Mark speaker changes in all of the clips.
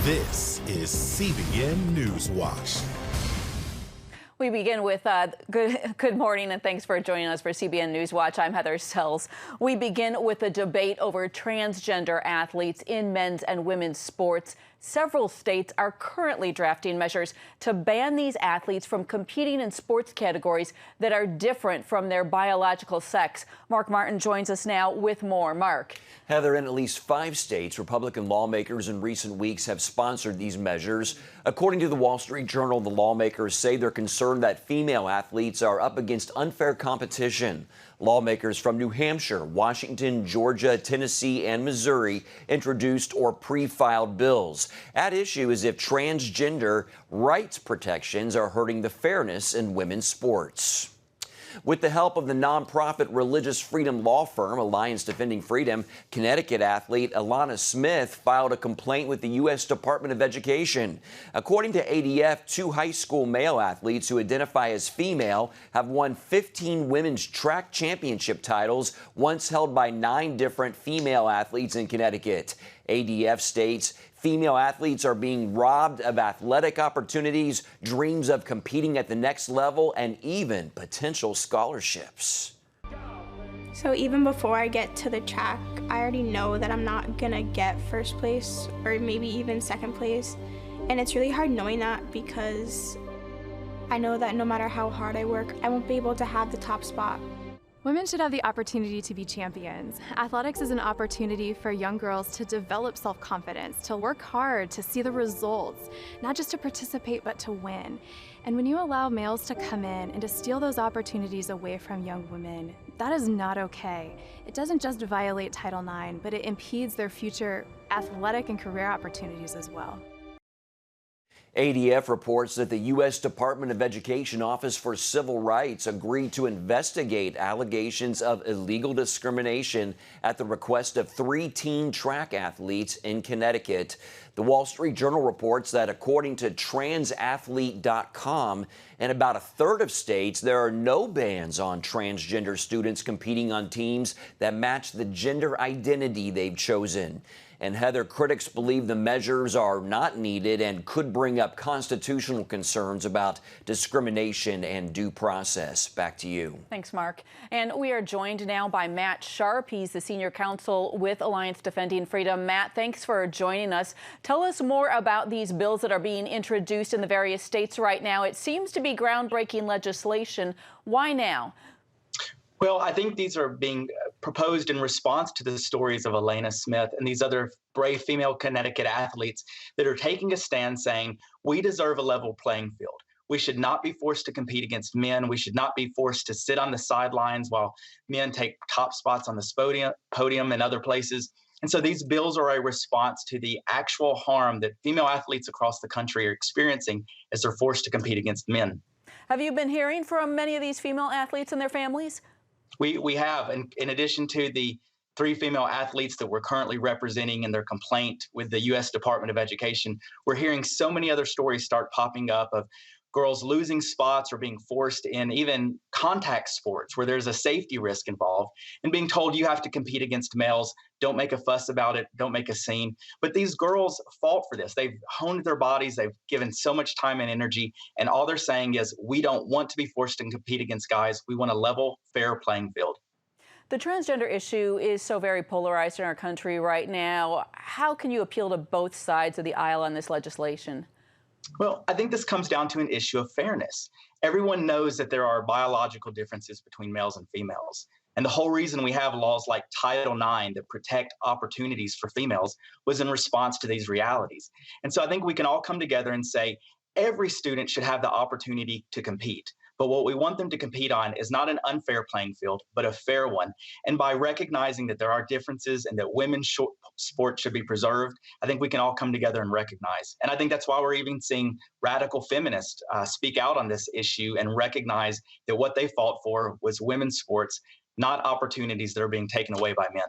Speaker 1: This is CBN NewsWatch.
Speaker 2: We begin with good morning and thanks for joining us for CBN NewsWatch. I'm Heather Sells. We begin with a debate over transgender athletes in men's and women's sports. Several states are currently drafting measures to ban these athletes from competing in sports categories that are different from their biological sex. Mark Martin joins us now with more. Mark.
Speaker 3: Heather, in at least 5 states, Republican lawmakers in recent weeks have sponsored these measures. According to the Wall Street Journal, the lawmakers say they're concerned that female athletes are up against unfair competition. Lawmakers from New Hampshire, Washington, Georgia, Tennessee, and Missouri introduced or pre-filed bills. At issue is if transgender rights protections are hurting the fairness in women's sports. With the help of the nonprofit religious freedom law firm Alliance Defending Freedom, Connecticut athlete Alana Smith filed a complaint with the U.S. Department of Education. According to ADF, 2 high school male athletes who identify as female have won 15 women's track championship titles, once held by 9 different female athletes in Connecticut. ADF states female athletes are being robbed of athletic opportunities, dreams of competing at the next level, and even potential scholarships.
Speaker 4: So even before I get to the track, I already know that I'm not gonna get first place or maybe even second place. And it's really hard knowing that because I know that no matter how hard I work, I won't be able to have the top spot.
Speaker 5: Women should have the opportunity to be champions. Athletics is an opportunity for young girls to develop self-confidence, to work hard, to see the results, not just to participate, but to win. And when you allow males to come in and to steal those opportunities away from young women, that is not okay. It doesn't just violate Title IX, but it impedes their future athletic and career opportunities as well.
Speaker 3: ADF reports that the U.S. Department of Education Office for Civil Rights agreed to investigate allegations of illegal discrimination at the request of 3 teen track athletes in Connecticut. The Wall Street Journal reports that according to transathlete.com, in about a third of states, there are no bans on transgender students competing on teams that match the gender identity they've chosen. And Heather, critics believe the measures are not needed and could bring up constitutional concerns about discrimination and due process. Back to you.
Speaker 2: Thanks, Mark. And we are joined now by Matt Sharp. He's the senior counsel with Alliance Defending Freedom. Matt, thanks for joining us. Tell us more about these bills that are being introduced in the various states right now. It seems to be groundbreaking legislation. Why now?
Speaker 6: Well, I think these are being proposed in response to the stories of Alana Smith and these other brave female Connecticut athletes that are taking a stand saying, we deserve a level playing field. We should not be forced to compete against men. We should not be forced to sit on the sidelines while men take top spots on the podium and other places. And so these bills are a response to the actual harm that female athletes across the country are experiencing as they're forced to compete against men.
Speaker 2: Have you been hearing from many of these female athletes and their families?
Speaker 6: We have, and in addition to the 3 female athletes that we're currently representing in their complaint with the U.S. Department of Education, we're hearing so many other stories start popping up of girls losing spots or being forced in even contact sports where there's a safety risk involved and being told you have to compete against males. Don't make a fuss about it. Don't make a scene. But these girls fought for this. They've honed their bodies. They've given so much time and energy. And all they're saying is, we don't want to be forced to compete against guys. We want a level, fair playing field.
Speaker 2: The transgender issue is so very polarized in our country right now. How can you appeal to both sides of the aisle on this legislation?
Speaker 6: Well, I think this comes down to an issue of fairness. Everyone knows that there are biological differences between males and females. And the whole reason we have laws like Title IX that protect opportunities for females was in response to these realities. And so I think we can all come together and say every student should have the opportunity to compete. But what we want them to compete on is not an unfair playing field, but a fair one. And by recognizing that there are differences and that women's sports should be preserved, I think we can all come together and recognize. And I think that's why we're even seeing radical feminists speak out on this issue and recognize that what they fought for was women's sports, not opportunities that are being taken away by men.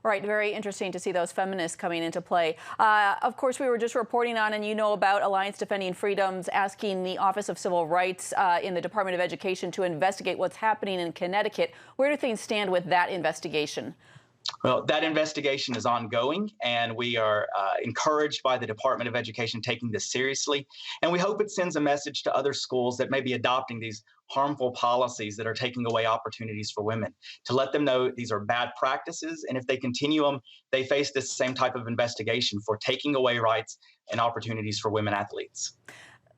Speaker 2: Right, very interesting to see those feminists coming into play. Of course, we were just reporting on, and you know about Alliance Defending Freedoms asking the Office of Civil Rights in the Department of Education to investigate what's happening in Connecticut. Where do things stand with that investigation?
Speaker 6: Well, that investigation is ongoing, and we are encouraged by the Department of Education taking this seriously. And we hope it sends a message to other schools that may be adopting these harmful policies that are taking away opportunities for women, to let them know these are bad practices. And if they continue them, they face this same type of investigation for taking away rights and opportunities for women athletes.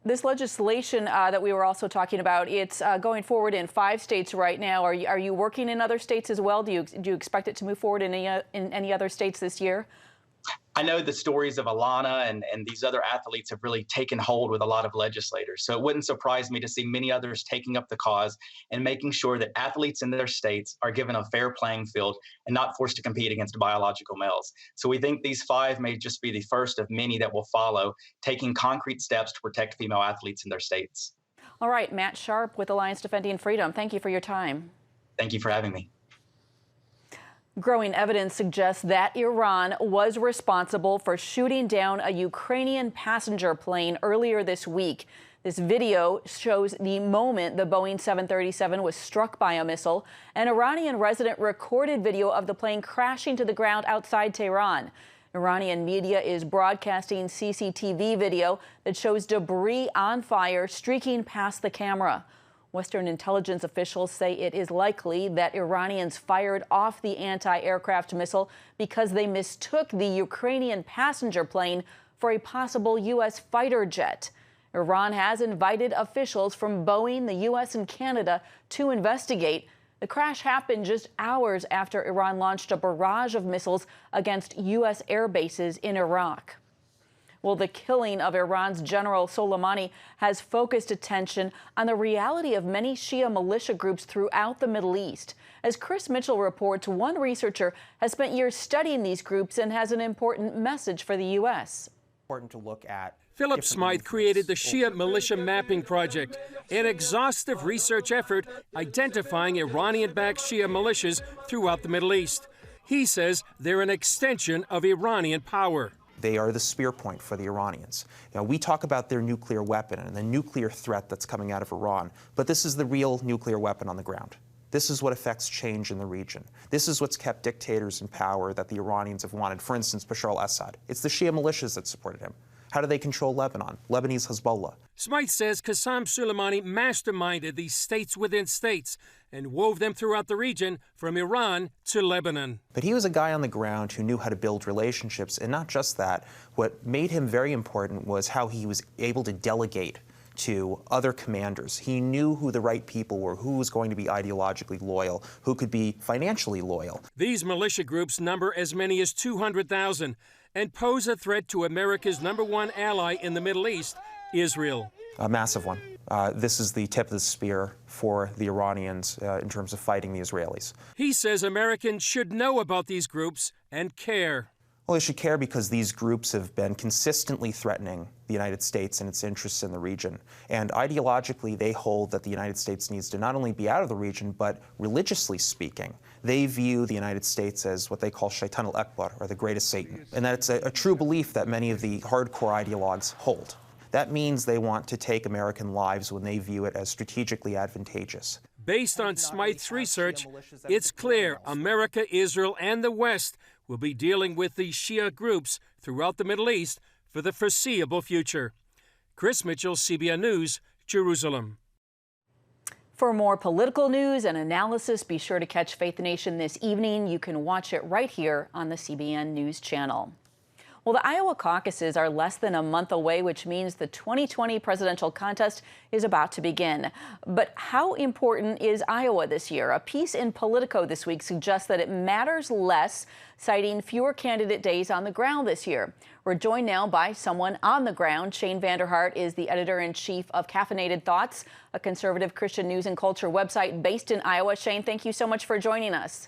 Speaker 2: This legislation that we were also talking about, it's going forward in 5 states right now. Are you working in other states as well? Do you expect it to move forward in any other states this year?
Speaker 6: I know the stories of Alana and these other athletes have really taken hold with a lot of legislators. So it wouldn't surprise me to see many others taking up the cause and making sure that athletes in their states are given a fair playing field and not forced to compete against biological males. So we think these 5 may just be the first of many that will follow, taking concrete steps to protect female athletes in their states.
Speaker 2: All right, Matt Sharp with Alliance Defending Freedom. Thank you for your time.
Speaker 6: Thank you for having me.
Speaker 2: Growing evidence suggests that Iran was responsible for shooting down a Ukrainian passenger plane earlier this week. This video shows the moment the Boeing 737 was struck by a missile. An Iranian resident recorded video of the plane crashing to the ground outside Tehran. Iranian media is broadcasting CCTV video that shows debris on fire streaking past the camera. Western intelligence officials say it is likely that Iranians fired off the anti-aircraft missile because they mistook the Ukrainian passenger plane for a possible U.S. fighter jet. Iran has invited officials from Boeing, the U.S., and Canada to investigate. The crash happened just hours after Iran launched a barrage of missiles against U.S. air bases in Iraq. Well, the killing of Iran's General Soleimani has focused attention on the reality of many Shia militia groups throughout the Middle East. As Chris Mitchell reports, one researcher has spent years studying these groups and has an important message for the U.S.
Speaker 7: Important to look at.
Speaker 8: Philip Smythe created the Shia Militia Mapping Project, an exhaustive research effort identifying Iranian-backed Shia militias throughout the Middle East. He says they're an extension of Iranian power.
Speaker 7: They are the spear point for the Iranians. Now, we talk about their nuclear weapon and the nuclear threat that's coming out of Iran, but this is the real nuclear weapon on the ground. This is what affects change in the region. This is what's kept dictators in power that the Iranians have wanted. For instance, Bashar al-Assad. It's the Shia militias that supported him. How do they control Lebanon? Lebanese Hezbollah.
Speaker 8: Smythe says Qasem Soleimani masterminded these states within states and wove them throughout the region from Iran to Lebanon.
Speaker 7: But he was a guy on the ground who knew how to build relationships, and not just that. What made him very important was how he was able to delegate to other commanders. He knew who the right people were, who was going to be ideologically loyal, who could be financially loyal.
Speaker 8: These militia groups number as many as 200,000 and pose a threat to America's #1 ally in the Middle East, Israel.
Speaker 7: A massive one. This is the tip of the spear for the Iranians in terms of fighting the Israelis.
Speaker 8: He says Americans should know about these groups and care.
Speaker 7: Well, they should care because these groups have been consistently threatening the United States and its interests in the region. And ideologically, they hold that the United States needs to not only be out of the region, but religiously speaking, they view the United States as what they call Shaitan al-Akbar, or the greatest Satan. And that's a true belief that many of the hardcore ideologues hold. That means they want to take American lives when they view it as strategically advantageous.
Speaker 8: Based on Smythe's research, it's clear America, Israel, and the West will be dealing with these Shia groups throughout the Middle East for the foreseeable future. Chris Mitchell, CBN News, Jerusalem.
Speaker 2: For more political news and analysis, be sure to catch Faith Nation this evening. You can watch it right here on the CBN News Channel. Well, the Iowa caucuses are less than a month away, which means the 2020 presidential contest is about to begin. But how important is Iowa this year? A piece in Politico this week suggests that it matters less, citing fewer candidate days on the ground this year. We're joined now by someone on the ground. Shane Vanderhart is the editor-in-chief of Caffeinated Thoughts, a conservative Christian news and culture website based in Iowa. Shane, thank you so much for joining us.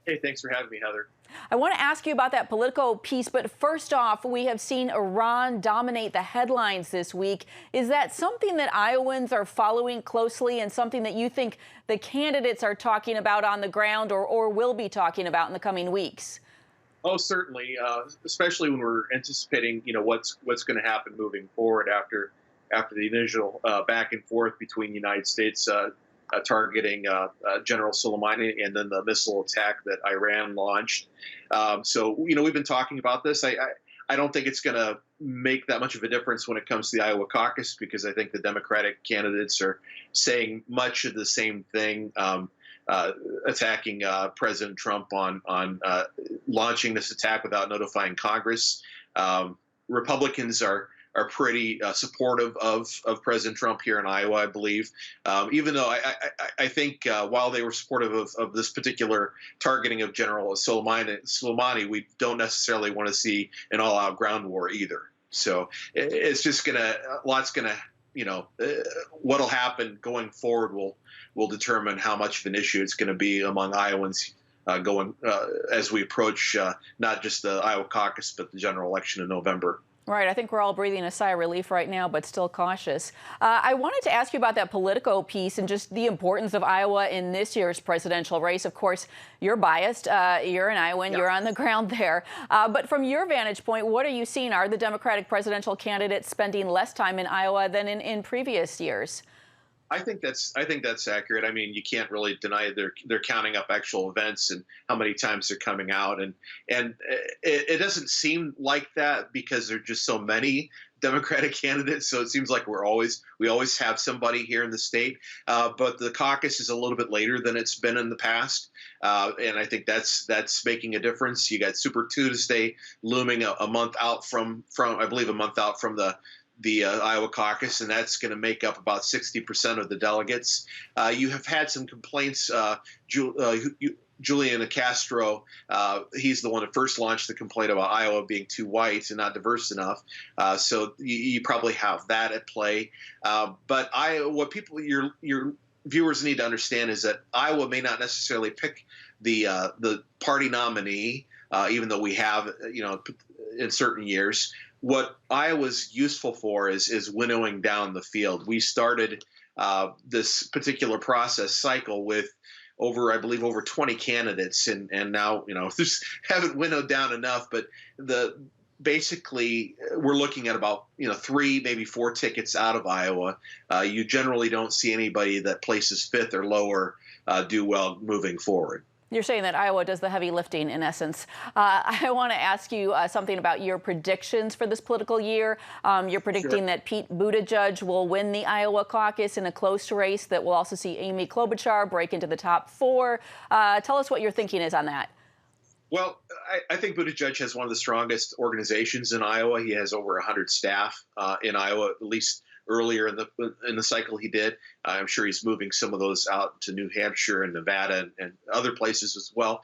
Speaker 9: Hey, thanks for having me, Heather.
Speaker 2: I want to ask you about that Politico piece, but first off, we have seen Iran dominate the headlines this week. Is that something that Iowans are following closely and something that you think the candidates are talking about on the ground or will be talking about in the coming weeks?
Speaker 9: Oh, certainly, especially when we're anticipating, what's going to happen moving forward after the initial back and forth between the United States targeting General Soleimani, and then the missile attack that Iran launched. So we've been talking about this. I don't think it's going to make that much of a difference when it comes to the Iowa caucus, because I think the Democratic candidates are saying much of the same thing, attacking President Trump on launching this attack without notifying Congress. Republicans are pretty supportive of President Trump here in Iowa, I believe, even though I think while they were supportive of this particular targeting of General Soleimani, we don't necessarily want to see an all-out ground war either. So it's just what'll happen going forward will determine how much of an issue it's going to be among Iowans as we approach not just the Iowa caucus, but the general election in November.
Speaker 2: Right. I think we're all breathing a sigh of relief right now, but still cautious. I wanted to ask you about that Politico piece and just the importance of Iowa in this year's presidential race. Of course, you're biased. You're an Iowan. You're on the ground there. But from your vantage point, what are you seeing? Are the Democratic presidential candidates spending less time in Iowa than in previous years?
Speaker 9: I think that's accurate. I mean, you can't really deny they're counting up actual events and how many times they're coming out, and it doesn't seem like that because there are just so many Democratic candidates. So it seems like we always have somebody here in the state. But the caucus is a little bit later than it's been in the past, and I think that's making a difference. You got Super Tuesday looming a month out from I believe a month out from the Iowa caucus, and that's going to make up about 60% of the delegates. You have had some complaints. Julian Castro, he's the one that first launched the complaint about Iowa being too white and not diverse enough. So you probably have that at play. But what your viewers need to understand is that Iowa may not necessarily pick the party nominee, even though we have, in certain years. What Iowa's useful for is winnowing down the field. We started this particular process cycle with over 20 candidates, and now just haven't winnowed down enough. But basically we're looking at about 3, maybe 4 tickets out of Iowa. You generally don't see anybody that places 5th or lower do well moving forward.
Speaker 2: You're saying that Iowa does the heavy lifting, in essence. I want to ask you something about your predictions for this political year. You're predicting that Pete Buttigieg will win the Iowa caucus in a close race that will also see Amy Klobuchar break into the top 4. Tell us what your thinking is on that.
Speaker 9: Well, I think Buttigieg has one of the strongest organizations in Iowa. He has over 100 staff in Iowa, at least earlier in the cycle he did. I'm sure he's moving some of those out to New Hampshire and Nevada and other places as well.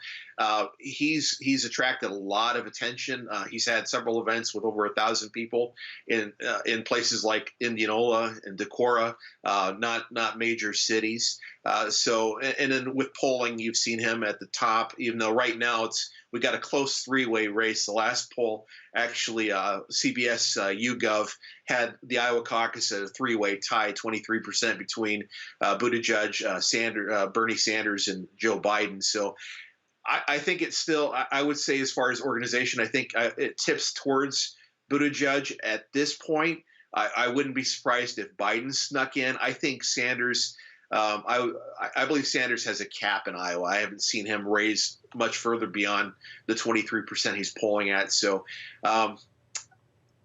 Speaker 9: He's attracted a lot of attention. He's had several events with over 1,000 people in places like Indianola and Decorah, not major cities. And then with polling, you've seen him at the top, even though right now we got a close 3-way race. The last poll, actually, CBS YouGov had the Iowa caucus at a 3-way tie, 23% between Buttigieg, Bernie Sanders, and Joe Biden. So I think it's still, I would say, as far as organization, I think it tips towards Buttigieg at this point. I wouldn't be surprised if Biden snuck in. I think Sanders, I believe Sanders has a cap in Iowa. I haven't seen him raise much further beyond the 23% he's polling at. So,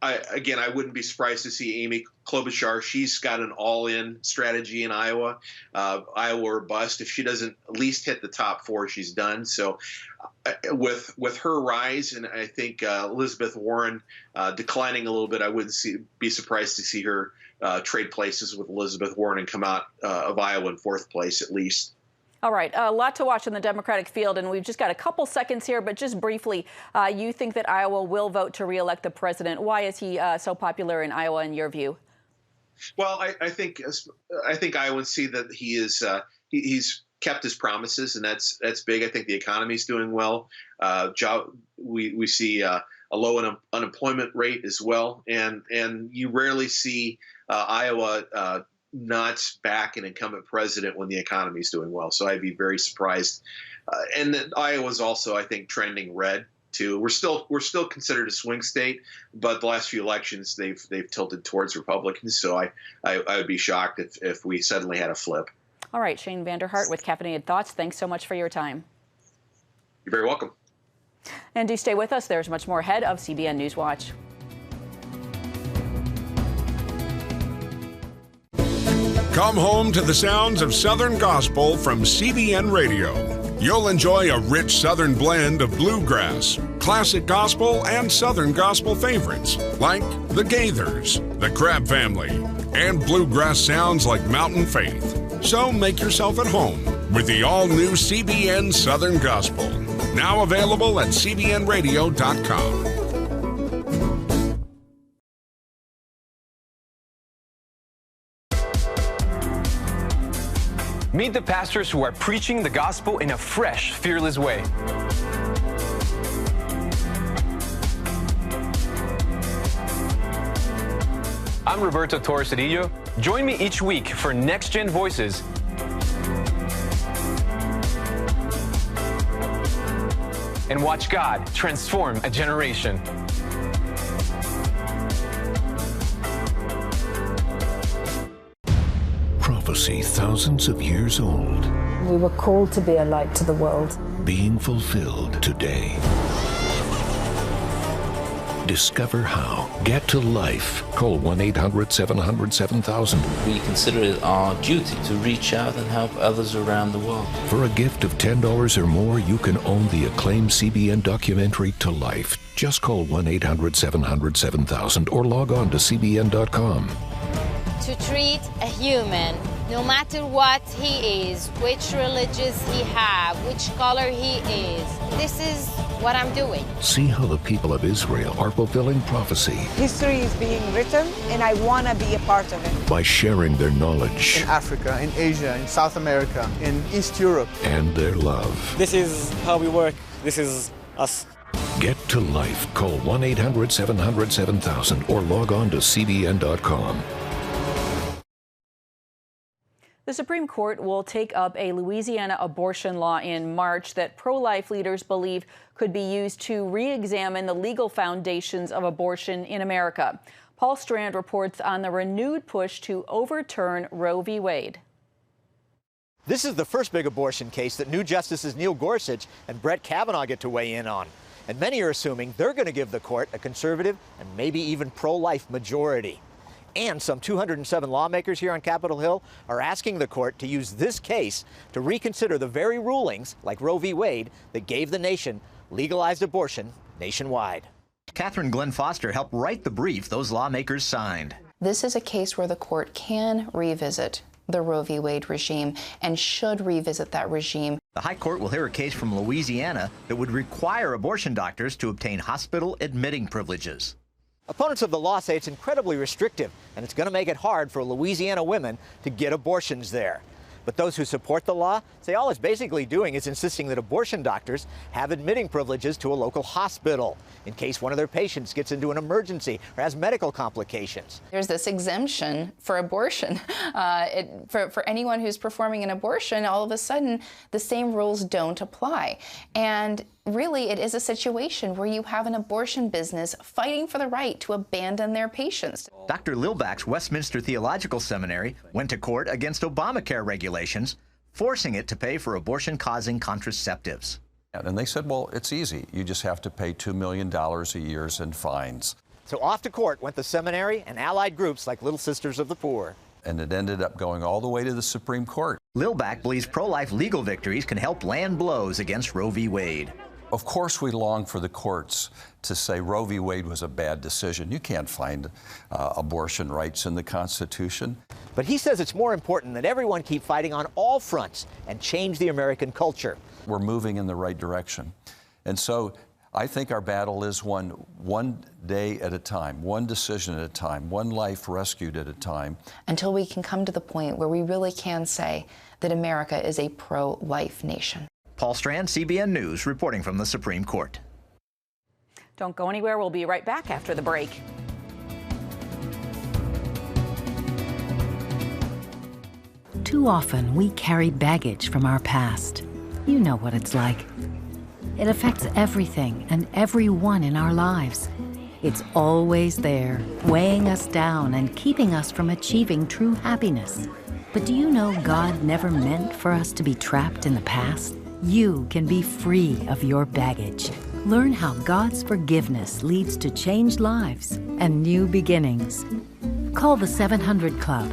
Speaker 9: I wouldn't be surprised to see Amy Klobuchar. She's got an all-in strategy in Iowa. Iowa or bust. If she doesn't at least hit the top 4, she's done. So with her rise, and I think Elizabeth Warren declining a little bit, I wouldn't be surprised to see her trade places with Elizabeth Warren and come out of Iowa in 4th place at least.
Speaker 2: All right, a lot to watch in the Democratic field, and we've just got a couple seconds here, but just briefly, you think that Iowa will vote to reelect the president. Why is he so popular in Iowa, in your view? Well,
Speaker 9: I think Iowans see that he's kept his promises, and that's big. I think the economy's doing well. We see a low unemployment rate as well, and you rarely see Iowa not back an incumbent president when the economy is doing well. So I'd be very surprised. And then Iowa's also, I think, trending red too. We're still considered a swing state, but the last few elections they've tilted towards Republicans. So I would be shocked if we suddenly had a flip.
Speaker 2: All right, Shane Vanderhart with Caffeinated Thoughts, thanks so much for your time.
Speaker 9: You're very welcome.
Speaker 2: And do stay with us. There's much more ahead of CBN News Watch.
Speaker 10: Come home to the sounds of Southern Gospel from CBN Radio. You'll enjoy a rich Southern blend of bluegrass, classic gospel, and Southern gospel favorites like the Gaithers, the Crab Family, and bluegrass sounds like Mountain Faith. So make yourself at home with the all-new CBN Southern Gospel. Now available at cbnradio.com.
Speaker 11: Meet the pastors who are preaching the gospel in a fresh, fearless way. I'm Roberto Torres-Cedillo. Join me each week for Next Gen Voices. And watch God transform a generation.
Speaker 12: Prophecy thousands of years old.
Speaker 13: We were called to be a light to the world.
Speaker 12: Being fulfilled today. Discover how. Get to life. Call 1-800-700-7000.
Speaker 14: We consider it our duty to reach out and help others around the world.
Speaker 12: For a gift of $10 or more, you can own the acclaimed CBN documentary To Life. Just call 1-800-700-7000 or log on to cbn.com.
Speaker 15: To treat a human, no matter what he is, which religious he have, which color he is, this is what I'm doing.
Speaker 12: See how the people of Israel are fulfilling prophecy.
Speaker 16: History is being written, and I want to be a part of it.
Speaker 12: By sharing their knowledge.
Speaker 17: In Africa, in Asia, in South America, in East Europe.
Speaker 12: And their love.
Speaker 18: This is how we work. This is us.
Speaker 12: Get to life. Call 1-800-700-7000 or log on to cbn.com.
Speaker 2: The Supreme Court will take up a Louisiana abortion law in March that pro-life leaders believe could be used to re-examine the legal foundations of abortion in America. Paul Strand reports on the renewed push to overturn Roe v. Wade.
Speaker 19: This is the first big abortion case that new Justices Neil Gorsuch and Brett Kavanaugh get to weigh in on. And many are assuming they're going to give the court a conservative and maybe even pro-life majority. And some 207 lawmakers here on Capitol Hill are asking the court to use this case to reconsider the very rulings, like Roe v. Wade, that gave the nation legalized abortion nationwide. Catherine Glenn Foster helped write the brief those lawmakers signed.
Speaker 20: This is a case where the court can revisit the Roe v. Wade regime and should revisit that regime.
Speaker 19: The High Court will hear a case from Louisiana that would require abortion doctors to obtain hospital admitting privileges. Opponents of the law say it's incredibly restrictive, and it's going to make it hard for Louisiana women to get abortions there. But those who support the law say all it's basically doing is insisting that abortion doctors have admitting privileges to a local hospital in case one of their patients gets into an emergency or has medical complications.
Speaker 20: There's this exemption for abortion. For anyone who's performing an abortion, all of a sudden the same rules don't apply. And really, it is a situation where you have an abortion business fighting for the right to abandon their patients.
Speaker 19: Dr. Lilback's Westminster Theological Seminary went to court against Obamacare regulations, forcing it to pay for abortion-causing contraceptives.
Speaker 21: And they said, well, it's easy. You just have to pay $2 million a year in fines.
Speaker 19: So off to court went the seminary and allied groups like Little Sisters of the Poor.
Speaker 21: And it ended up going all the way to the Supreme Court.
Speaker 19: Lilback believes pro-life legal victories can help land blows against Roe v. Wade.
Speaker 21: Of course, we long for the courts to say Roe v. Wade was a bad decision. You can't find abortion rights in the Constitution.
Speaker 19: But he says it's more important that everyone keep fighting on all fronts and change the American culture.
Speaker 21: We're moving in the right direction. And so I think our battle is one day at a time, one decision at a time, one life rescued at a time.
Speaker 20: Until we can come to the point where we really can say that America is a pro-life nation.
Speaker 19: Paul Strand, CBN News, reporting from the Supreme Court.
Speaker 2: Don't go anywhere. We'll be right back after the break.
Speaker 22: Too often, we carry baggage from our past. You know what it's like. It affects everything and everyone in our lives. It's always there, weighing us down and keeping us from achieving true happiness. But do you know God never meant for us to be trapped in the past? You can be free of your baggage. Learn how God's forgiveness leads to changed lives and new beginnings. Call the 700 Club.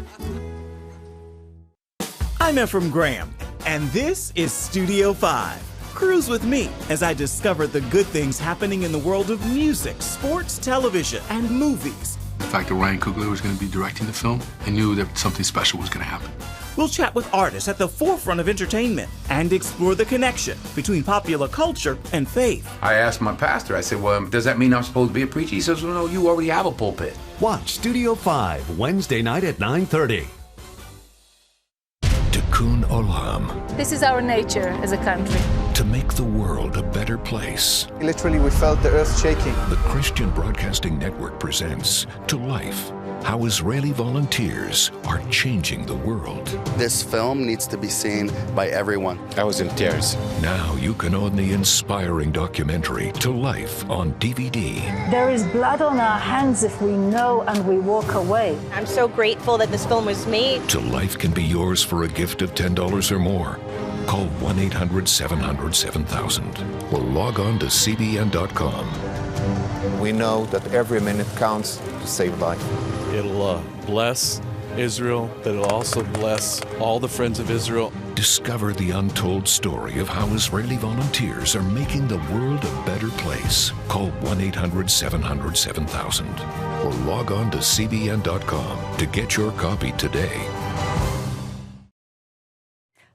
Speaker 1: I'm Ephraim Graham, and this is Studio 5. Cruise with me as I discover the good things happening in the world of music, sports, television, and movies.
Speaker 4: The fact that Ryan Coogler was going to be directing the film, I knew that something special was going to happen.
Speaker 1: We'll chat with artists at the forefront of entertainment and explore the connection between popular culture and faith.
Speaker 23: I asked my pastor, I said, well, does that mean I'm supposed to be a preacher? He says, well, no, you already have a pulpit.
Speaker 24: Watch Studio 5, Wednesday night at 9:30.
Speaker 12: Tikkun Olam.
Speaker 25: This is our nature as a country.
Speaker 12: To make the world a better place.
Speaker 17: Literally, we felt the earth shaking.
Speaker 12: The Christian Broadcasting Network presents To Life, how Israeli volunteers are changing the world.
Speaker 26: This film needs to be seen by everyone.
Speaker 23: I was in tears.
Speaker 12: Now you can own the inspiring documentary To Life on DVD.
Speaker 13: There is blood on our hands if we know and we walk away.
Speaker 27: I'm so grateful that this film was made.
Speaker 12: To Life can be yours for a gift of $10 or more. Call 1-800-700-7000 or log on to CBN.com.
Speaker 28: We know that every minute counts to save life.
Speaker 29: It'll bless Israel, but it'll also bless all the friends of Israel.
Speaker 12: Discover the untold story of how Israeli volunteers are making the world a better place. Call 1-800-700-7000 or log on to CBN.com to get your copy today.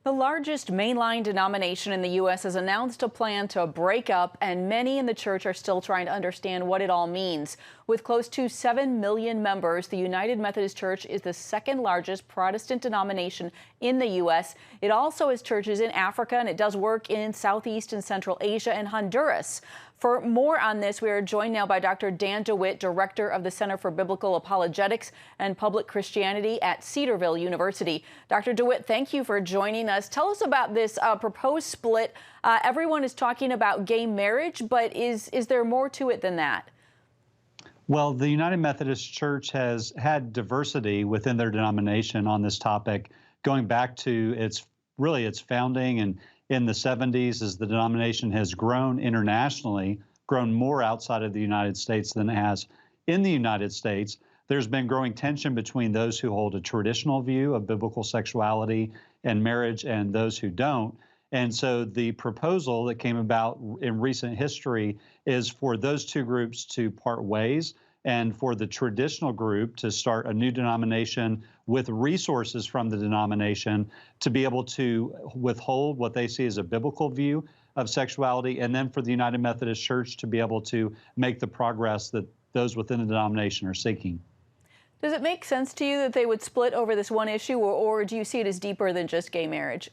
Speaker 2: The largest mainline denomination in the U.S. has announced a plan to break up, and many in the church are still trying to understand what it all means. With close to 7 million members, the United Methodist Church is the second largest Protestant denomination in the U.S. It also has churches in Africa, and it does work in Southeast and Central Asia and Honduras. For more on this, we are joined now by Dr. Dan Dewitt, Director of the Center for Biblical Apologetics and Public Christianity at Cedarville University. Dr. Dewitt, thank you for joining us. Tell us about this proposed split. Everyone is talking about gay marriage, but is there more to it than that?
Speaker 30: Well, the United Methodist Church has had diversity within their denomination on this topic, going back to its founding and in the 70s, as the denomination has grown internationally, grown more outside of the United States than it has in the United States. There's been growing tension between those who hold a traditional view of biblical sexuality and marriage and those who don't. And so the proposal that came about in recent history is for those two groups to part ways and for the traditional group to start a new denomination with resources from the denomination to be able to withhold what they see as a biblical view of sexuality, and then for the United Methodist Church to be able to make the progress that those within the denomination are seeking.
Speaker 2: Does it make sense to you that they would split over this one issue, or do you see it as deeper than just gay marriage?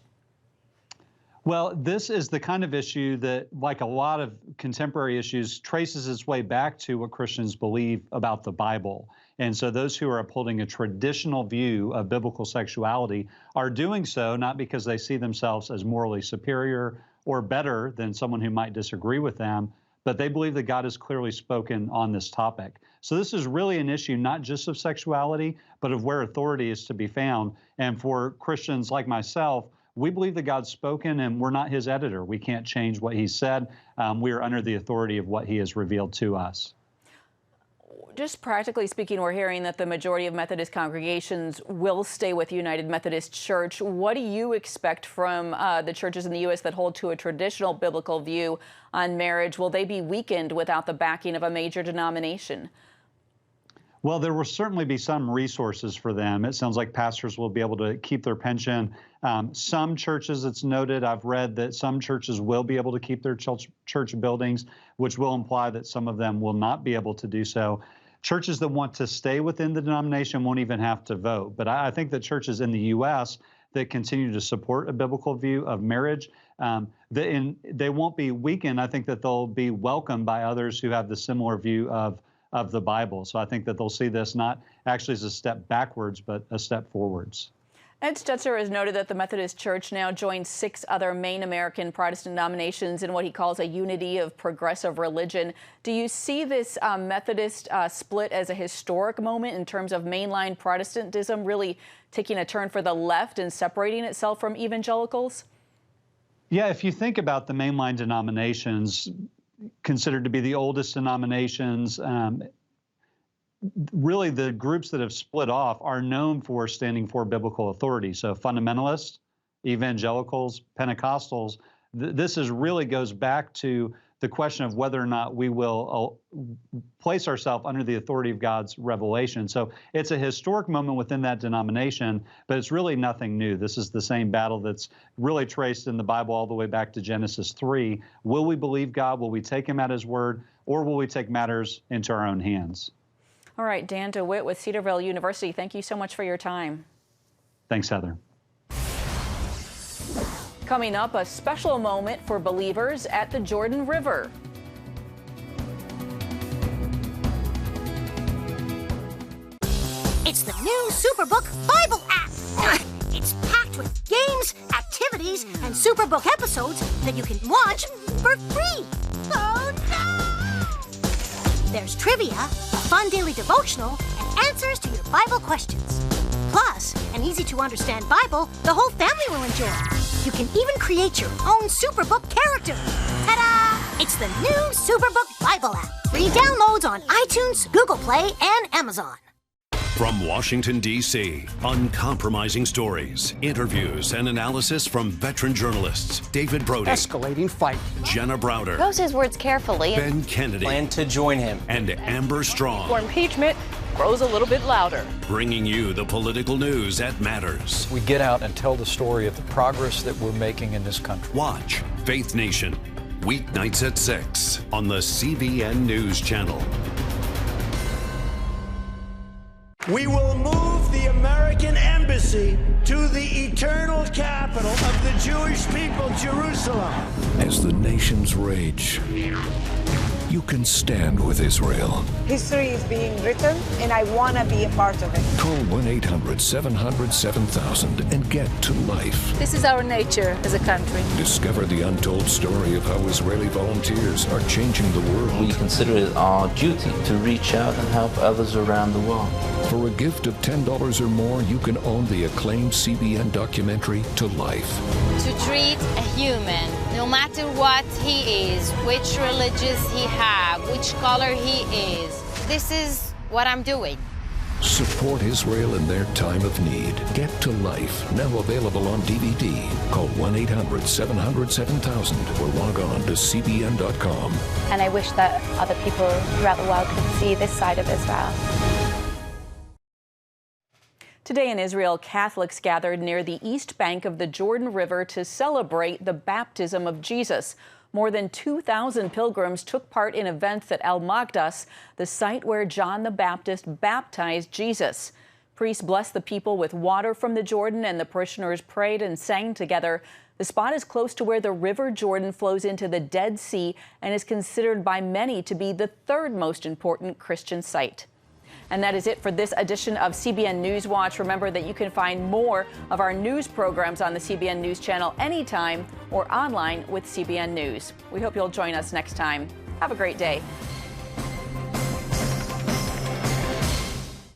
Speaker 30: Well, this is the kind of issue that, like a lot of contemporary issues, traces its way back to what Christians believe about the Bible. And so those who are upholding a traditional view of biblical sexuality are doing so not because they see themselves as morally superior or better than someone who might disagree with them, but they believe that God has clearly spoken on this topic. So this is really an issue not just of sexuality, but of where authority is to be found. And for Christians like myself, we believe that God's spoken and we're not his editor. We can't change what he said. We are under the authority of what he has revealed to us.
Speaker 2: Just practically speaking, we're hearing that the majority of Methodist congregations will stay with United Methodist Church. What do you expect from the churches in the U.S. that hold to a traditional biblical view on marriage? Will they be weakened without the backing of a major denomination?
Speaker 30: Well, there will certainly be some resources for them. It sounds like pastors will be able to keep their pension. Some churches, it's noted, I've read that some churches will be able to keep their church buildings, which will imply that some of them will not be able to do so. Churches that want to stay within the denomination won't even have to vote. But I think that churches in the U.S. that continue to support a biblical view of marriage, they won't be weakened. I think that they'll be welcomed by others who have the similar view of the Bible. So I think that they'll see this not actually as a step backwards, but a step forwards.
Speaker 2: Ed Stetzer has noted that the Methodist Church now joins 6 other main American Protestant denominations in what he calls a unity of progressive religion. Do you see this Methodist split as a historic moment in terms of mainline Protestantism really taking a turn for the left and separating itself from evangelicals?
Speaker 30: Yeah, if you think about the mainline denominations, considered to be the oldest denominations, really the groups that have split off are known for standing for biblical authority. So fundamentalists, evangelicals, Pentecostals, this really goes back to the question of whether or not we will place ourselves under the authority of God's revelation. So it's a historic moment within that denomination, but it's really nothing new. This is the same battle that's really traced in the Bible all the way back to Genesis 3. Will we believe God? Will we take him at his word? Or will we take matters into our own hands?
Speaker 2: All right, Dan Dewitt with Cedarville University, thank you so much for your time.
Speaker 30: Thanks, Heather.
Speaker 2: Coming up, a special moment for believers at the Jordan River.
Speaker 3: It's the new Superbook Bible app. It's packed with games, activities, and Superbook episodes that you can watch for free. Oh, no! There's trivia, a fun daily devotional, and answers to your Bible questions. Plus, an easy-to-understand Bible the whole family will enjoy. You can even create your own Superbook character. Ta-da! It's the new Superbook Bible app. Free downloads on iTunes, Google Play, and Amazon.
Speaker 24: From Washington, D.C., uncompromising stories, interviews, and analysis from veteran journalists David Brody.
Speaker 5: Escalating fight.
Speaker 24: Jenna Browder.
Speaker 6: Chose his words carefully.
Speaker 24: Ben Kennedy.
Speaker 5: Plan to join him.
Speaker 24: And Amber Strong.
Speaker 6: For impeachment grows a little bit louder.
Speaker 24: Bringing you the political news that matters.
Speaker 7: We get out and tell the story of the progress that we're making in this country.
Speaker 24: Watch Faith Nation, weeknights at 6 on the CBN News Channel.
Speaker 8: We will move the American embassy to the eternal capital of the Jewish people, Jerusalem.
Speaker 12: As the nations rage, you can stand with Israel.
Speaker 16: History is being written, and I want to be a part of it.
Speaker 12: Call 1-800-700-7000 and get to life.
Speaker 25: This is our nature as a country.
Speaker 12: Discover the untold story of how Israeli volunteers are changing the world.
Speaker 9: We consider it our duty to reach out and help others around the world.
Speaker 12: For a gift of $10 or more, you can own the acclaimed CBN documentary To Life.
Speaker 10: To treat a human, no matter what he is, which religious he has, which color he is, this is what I'm doing.
Speaker 12: Support Israel in their time of need. Get to Life, now available on DVD. Call 1-800-700-7000 or log on to cbn.com.
Speaker 20: And I wish that other people throughout the world could see this side of Israel.
Speaker 2: Today in Israel, Catholics gathered near the east bank of the Jordan River to celebrate the baptism of Jesus. More than 2,000 pilgrims took part in events at El Magdas, the site where John the Baptist baptized Jesus. Priests blessed the people with water from the Jordan, and the parishioners prayed and sang together. The spot is close to where the River Jordan flows into the Dead Sea and is considered by many to be the third most important Christian site. And that is it for this edition of CBN NewsWatch. Remember that you can find more of our news programs on the CBN News Channel anytime or online with CBN News. We hope you'll join us next time. Have a great day.